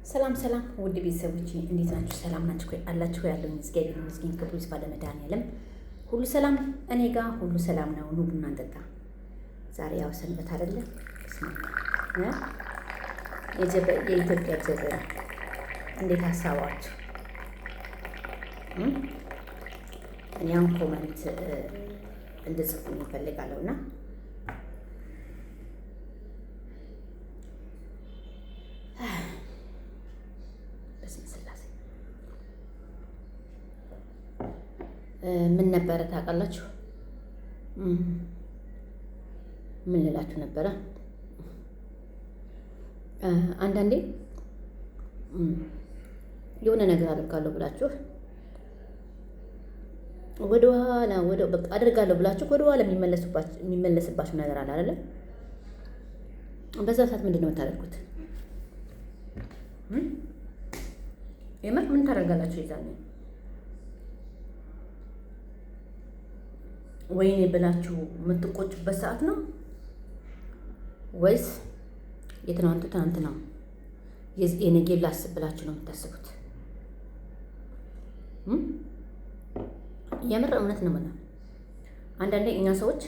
ሰላም ሰላም ውድ ቤተሰቦች እንዴት ናችሁ? ሰላም ናችሁ አላችሁ? ያለውን እግዚአብሔር ይመስገን። ክብሩ ይስፋ ለመድኃኒዓለም። ሁሉ ሰላም እኔ ጋር ሁሉ ሰላም ነው። ኑ ቡና እንጠጣ። ዛሬ ያው ሰንበት አይደለ? የኢትዮጵያ ጀበና እንዴት ሀሳባችሁ? እኔ አሁን ኮመንት እንድጽፉ እፈልጋለሁና ምን ነበረ ታውቃላችሁ? ምን ልላችሁ ነበረ? አንዳንዴ የሆነ ነገር አደርጋለሁ ብላችሁ ወደኋላ በቃ አደርጋለሁ ብላችሁ ወደኋላ የሚመለስባችሁ ነገር አለ አይደለ? በዛ ሰዓት ምንድን ነው የምታደርጉት? የምር ምን ታደርጋላችሁ? ይዛኔ ወይኔ ብላችሁ የምትቆጩበት ሰዓት ነው ወይስ የትናንቱ ትናንት ነው የነገ ላስብ ብላችሁ ነው የምታስቡት? የምር እውነት ነው ማለት አንዳንዴ እኛ ሰዎች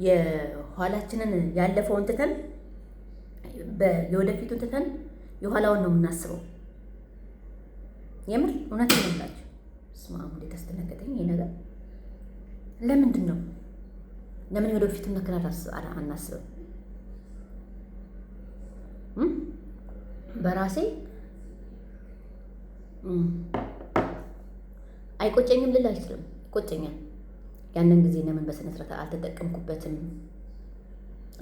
የኋላችንን ያለፈውን ትተን የወደፊቱን ትተን የኋላውን ነው የምናስበው። የምር እውነት ነው ብላችሁ ስማ፣ እንዴት አስደነገጠኝ ይሄ ነገር። ለምንድን ነው ለምን የወደፊቱን ነገር አናስብም? በራሴ አይቆጨኝም ልል አይችልም። ይቆጨኛል። ያንን ጊዜ ለምን በስነ ስርዓት አልተጠቀምኩበትም?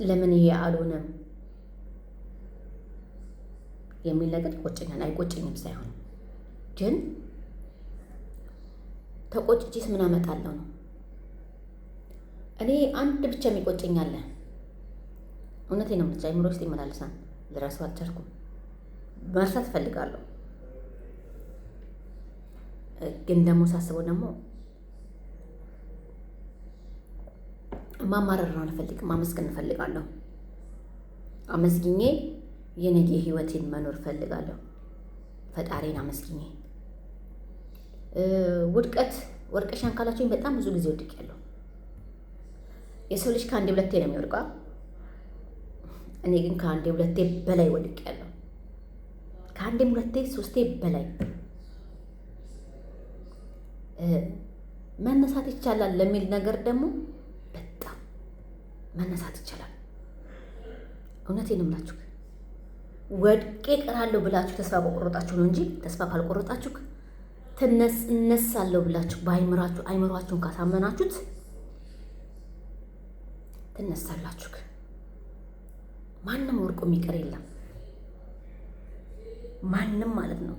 ለምን ይሄ አልሆነም የሚል ነገር ይቆጨኛል። አይቆጨኝም ሳይሆን ግን ተቆጭቼስ ምን አመጣለሁ ነው። እኔ አንድ ብቻ የሚቆጨኝ አለ። እውነቴን ነው። ብቻ አይምሮ ውስጥ ይመላልሳል። ልረሳው አልቻልኩም። መርሳት እፈልጋለሁ፣ ግን ደግሞ ሳስበው ደግሞ ማማረር ነው አልፈልግም። ማመስገን እፈልጋለሁ። አመስግኜ የነገ ህይወቴን መኖር እፈልጋለሁ። ፈጣሪን አመስግኜ ወድቀሻን ካላችሁኝ በጣም ብዙ ጊዜ ወድቄያለሁ። የሰው ልጅ ከአንዴ ሁለቴ ነው የሚወድቀው። እኔ ግን ከአንዴ ሁለቴ በላይ ወድቄያለሁ። ከአንዴም ሁለቴ ሶስቴ በላይ። መነሳት ይቻላል ለሚል ነገር ደግሞ በጣም መነሳት ይቻላል። እውነቴን ነው የምላችሁ። ወድቄ እቀራለሁ ብላችሁ ተስፋ በቆረጣችሁ ነው እንጂ ተስፋ ካልቆረጣችሁ እነሳለሁ ብላችሁ አይምሯችሁን ካሳመናችሁት ትነሳላችሁ። ማንም ወርቆ የሚቀር የለም። ማንም ማለት ነው።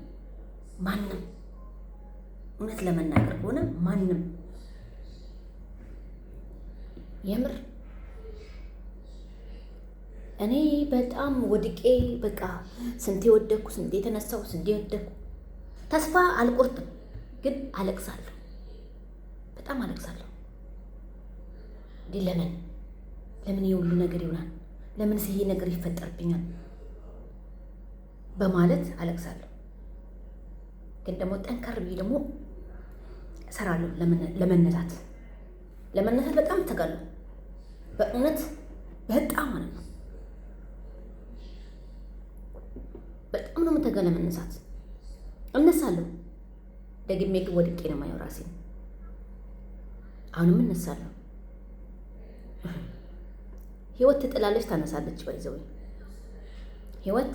ማንም እውነት ለመናገር ከሆነ ማንም የምር እኔ በጣም ወድቄ በቃ ስንቴ ወደኩ፣ ስንቴ የተነሳው፣ ስንቴ ወደኩ። ተስፋ አልቆርጥም፣ ግን አለቅሳለሁ። በጣም አለቅሳለሁ። እንዲህ ለምን ይሄ ሁሉ ነገር ይሆናል? ለምንስ ይሄ ነገር ይፈጠርብኛል? በማለት አለቅሳለሁ። ግን ደግሞ ጠንከር ብዬ ደግሞ እሰራለሁ። ለመነሳት በጣም እተጋለሁ። በእውነት በጣም ማለት ነው። በጣም ነው የምተጋ ለመነሳት። እነሳለሁ። ደግሜ ግን ወድቄ ነው የማየው ራሴን። አሁንም እነሳለሁ። ህይወት ትጥላለች፣ ታነሳለች። ባይዘው ህይወት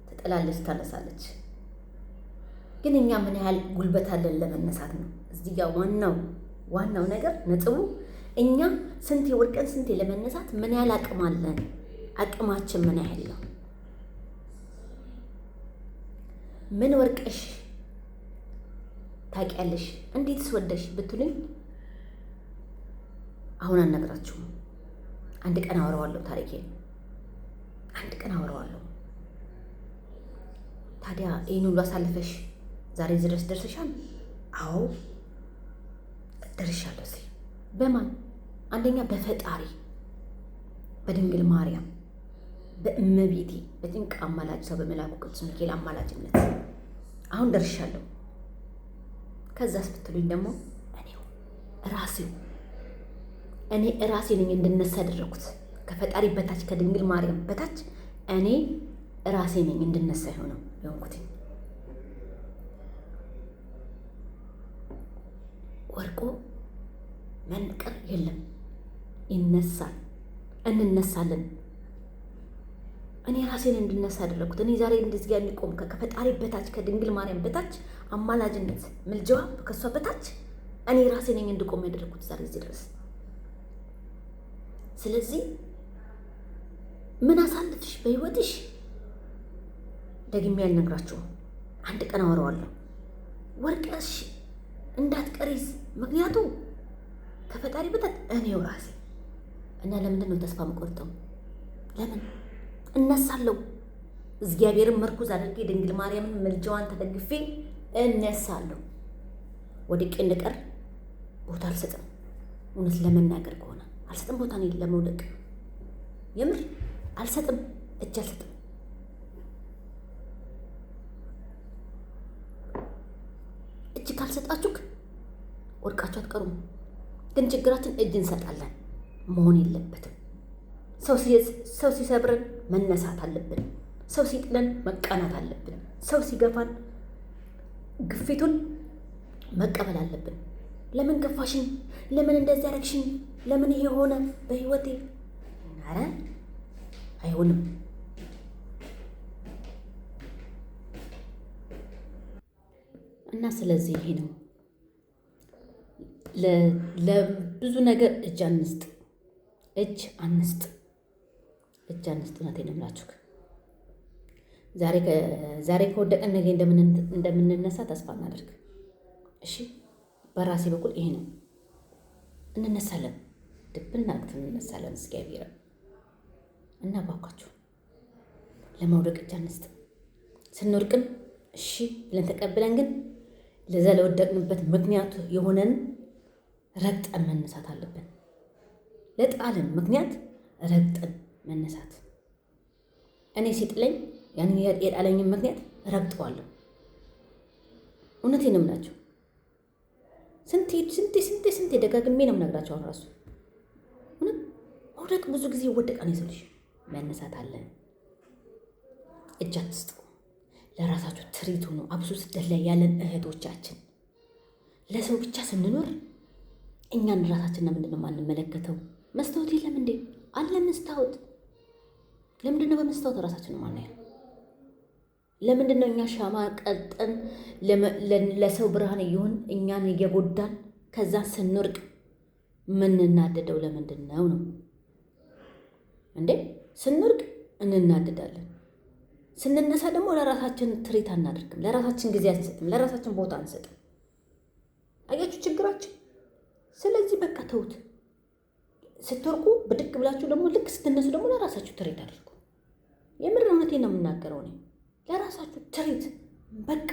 ትጥላለች፣ ታነሳለች። ግን እኛ ምን ያህል ጉልበት አለን ለመነሳት ነው እዚህ ጋር ዋናው ነገር ነጥቡ። እኛ ስንቴ ወድቀን ስንቴ ለመነሳት ምን ያህል አቅም አለን? አቅማችን ምን ያህል ነው? ምን ወርቀሽ ታውቂያለሽ? እንዴትስ ወደሽ ብትሉኝ አሁን አልነግራችሁም። አንድ ቀን አወራዋለሁ ታሪኬን። አንድ ቀን አወራዋለሁ። ታዲያ ይህን ሁሉ አሳልፈሽ ዛሬ ድረስ ደርሰሻል? አዎ ደርሻለሁ። በማን? አንደኛ በፈጣሪ በድንግል ማርያም በእመቤቴ በጭንቅ አማላጅ ሰው በመላኩ ቅዱስ ሚካኤል አማላጅነት አሁን ደርሻለሁ። ከዛስ ብትሉኝ ደግሞ እኔ ራሴ ነኝ እንድነሳ ያደረኩት ከፈጣሪ በታች ከድንግል ማርያም በታች እኔ ራሴ ነኝ እንድነሳ የሆንኩት። ወርቆ መንቀር የለም፣ ይነሳል፣ እንነሳለን። እኔ ራሴን እንድነሳ ያደረኩት እኔ ዛሬ እንደዚህ ጋር የሚቆም ከፈጣሪ በታች ከድንግል ማርያም በታች አማላጅነት ምልጃዋ ከሷ በታች እኔ ራሴ ነኝ እንድቆም ያደረኩት ዛሬ እዚህ ድረስ። ስለዚህ ምን አሳልፍሽ በህይወትሽ ደግሜ ያልነግራችሁም፣ አንድ ቀን አወራዋለሁ። ወርቀሽ እንዳትቀሪዝ፣ ምክንያቱም ከፈጣሪ በታች እኔው ራሴ እና ለምንድን ነው ተስፋ የምቆርጠው? ለምን እነሳለሁ? እግዚአብሔርን መርኩዝ አድርጌ ድንግል ማርያምን ምልጃዋን ተደግፌ እነሳለሁ። ወድቄ እንድቀር ቦታ አልሰጥም። እውነት ለመናገር ከሆነ አልሰጥም ቦታ ነው ለመውደቅ። የምር አልሰጥም፣ እጅ አልሰጥም። እጅ ካልሰጣችሁ ወድቃችሁ አትቀሩም። ግን ችግራችን እጅ እንሰጣለን። መሆን የለበትም። ሰው ሲሰብረን መነሳት አለብን። ሰው ሲጥለን መቃናት አለብን። ሰው ሲገፋን ግፊቱን መቀበል አለብን። ለምን ገፋሽኝ? ለምን እንደዚህ ያደረግሽኝ? ለምን ይሄ ሆነ በህይወቴ? ኧረ አይሆንም። እና ስለዚህ ይሄ ነው ለብዙ ነገር እጅ አንስጥ፣ እጅ አንስጥ፣ እጅ አንስጥ። እውነቴን ነው የምላችሁ። ዛሬ ከወደቀን ነገ እንደምንነሳ ተስፋ እናደርግ። እሺ፣ በራሴ በኩል ይሄ ነው። እንነሳለን፣ ድብን አድርገን እንነሳለን። እግዚአብሔር እና ባካችሁ ለመውደቅ እጅ አንስጥ። ስንወድቅን እሺ ብለን ተቀብለን ግን ለዛ ለወደቅንበት ምክንያቱ የሆነን ረግጠን መነሳት አለብን። ለጣልን ምክንያት ረግጠን መነሳት። እኔ ሲጥለኝ ያን የጣለኝን ምክንያት ረግጠዋለሁ። እውነቴን ነው የምላቸው። ስንቴ ደጋግሜ ነው የምነግራቸው። አሁን ራሱ መውደቅ ብዙ ጊዜ ይወደቃል። የሰልሽ መነሳት አለን። እጅ አትስጡ። ለራሳችሁ ትሪቱ ነው። አብሶ ስደት ላይ ያለን እህቶቻችን ለሰው ብቻ ስንኖር እኛን ራሳችን ምንድን ነው የማንመለከተው? መስታወት የለም እንዴ? አለ መስታወት። ለምንድን ነው በመስታወት ራሳችን ነው ማናየው? ለምንድን ነው እኛ ሻማ ቀልጠን ለሰው ብርሃን እየሆን እኛን እየጎዳን ከዛ ስንወርቅ ምንናደደው? ለምንድን ነው እንዴ? ስንወርቅ እንናደዳለን። ስንነሳ ደግሞ ለራሳችን ትሪት አናደርግም። ለራሳችን ጊዜ አንሰጥም። ለራሳችን ቦታ አንሰጥም። አያችሁ ችግራችን። ስለዚህ በቃ ተውት። ስትወርቁ ብድግ ብላችሁ ደግሞ ልክ ስትነሱ ደግሞ ለራሳችሁ ትሪት አድርጉ። የምር እውነቴን ነው የምናገረው እኔ። ለራሳችሁ ትሪት በቃ።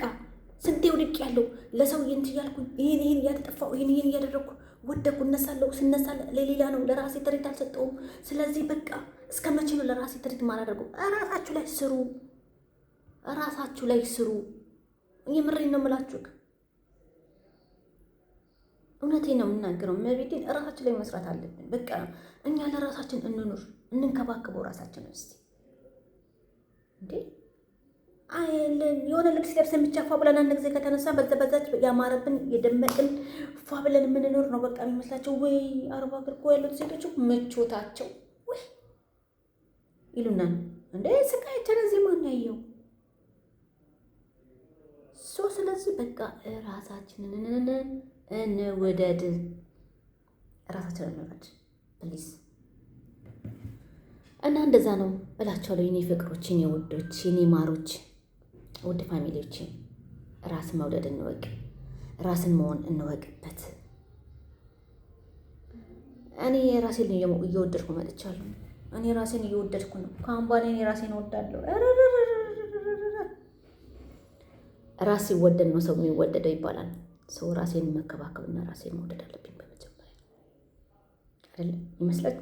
ስንቴ ውድቅ ያለው ለሰው ይንት እያልኩኝ ይሄን እያተጠፋው ይሄን እያደረግኩ ወደኩ፣ እነሳለሁ። ስነሳ ለሌላ ነው፣ ለራሴ ትሪት አልሰጠውም። ስለዚህ በቃ እስከ መቼ ነው ለራሴ ትሪት ማላደርገው? ራሳችሁ ላይ ስሩ፣ ራሳችሁ ላይ ስሩ። የምሬን ነው የምላችሁ። እውነቴን ነው የምናገረው። መቤቴን ራሳችን ላይ መስራት አለብን። በቃ እኛ ለራሳችን እንኑር፣ እንንከባከበው ራሳችን። እስቲ እንዴ የሆነ ልብስ ለብሰን ብቻ ፏ ብለን አንድ ጊዜ ከተነሳ በዛች ያማረብን የደመቅን ፏ ብለን የምንኖር ነው በቃ የሚመስላቸው። ወይ አርባ አገር እኮ ያሉት ሴቶች ምቾታቸው ወይ ይሉናል እንዴ። ስቃያችን እዚህ ማን ያየው? ስለዚህ በቃ ራሳችንን እንውደድ፣ ራሳችንን እንውደድ ፕሊዝ። እና እንደዛ ነው እላቸዋለሁ የኔ ፍቅሮች፣ የኔ ውዶች፣ የኔ ማሮች፣ ውድ ፋሚሊዎች። ራስን መውደድ እንወቅ፣ ራስን መሆን እንወቅበት። እኔ ራሴን እየወደድኩ መጥቻለሁ። እኔ ራሴን እየወደድኩ ነው። ከአሁን በኋላ እኔ ራሴን እወዳለሁ። ራስ ሲወደድ ነው ሰው የሚወደደው ይባላል። ሰው ራሴን መከባከብና ራሴን መውደድ አለብኝ በመጀመሪያ አይደለም ይመስላል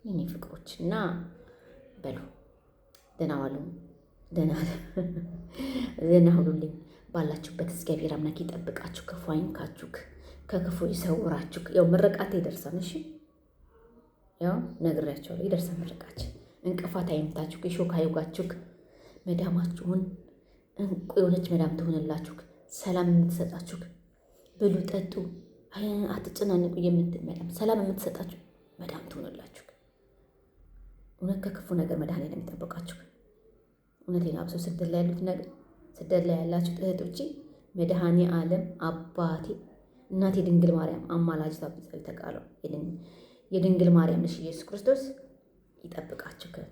የኔ ፍቅሮች። እና በሉ። ደህና ዋሉ። ደህና ሁሉልኝ። ባላችሁበት እግዚአብሔር አምላክ ይጠብቃችሁ፣ ክፉ አይንካችሁ፣ ከክፉ ይሰውራችሁ። ያው ምርቃት ይደርሳል። እሺ ያው ነግሬያቸዋለሁ፣ ይደርሳል ምርቃችን። እንቅፋት አይምታችሁ፣ እሾህ አይውጋችሁ። መዳማችሁን እንቁ የሆነች መዳም ትሆንላችሁ፣ ሰላም የምትሰጣችሁ። ብሉ ጠጡ፣ አትጨናንቁ የምትል መዳም፣ ሰላም የምትሰጣችሁ መዳም ትሆንላችሁ። እውነት ከክፉ ነገር መድኃኒዓለም የሚጠብቃችሁ። እውነቴን አብሶ ስደት ላይ ያሉት ነገር ስደት ላይ ያላችሁ እህቶቼ መድኃኒዓለም አባቴ እናቴ ድንግል ማርያም አማላጅታ ብጸል ተቃለው የድንግል ማርያም ልጅ ኢየሱስ ክርስቶስ ይጠብቃችሁ።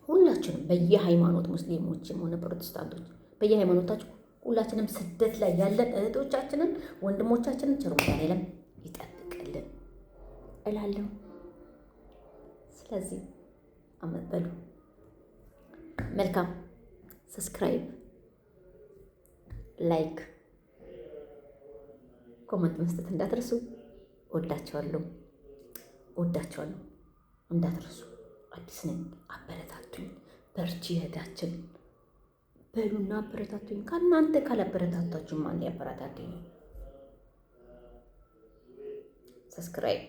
ሁላችንም በየሃይማኖት ሙስሊሞችም ሆነ ፕሮቴስታንቶች በየሃይማኖታችሁ ሁላችንም ስደት ላይ ያለን እህቶቻችንን ወንድሞቻችንን ቸር መድኃኒዓለም ይጠብቅልን እላለሁ። ስለዚህ አመበሉ መልካም። ሰብስክራይብ፣ ላይክ፣ ኮመንት መስጠት እንዳትረሱ። ወዳቸዋለሁ እንዳትረሱ። አዲስ ነኝ፣ አበረታቱኝ። በርቺ እህታችን በሉና አበረታቱኝ። ከእናንተ ካላበረታታችሁ ማን ሊያበረታቱኝ? ሰብስክራይብ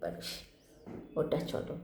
በሉሽ። ወዳቸዋለሁ።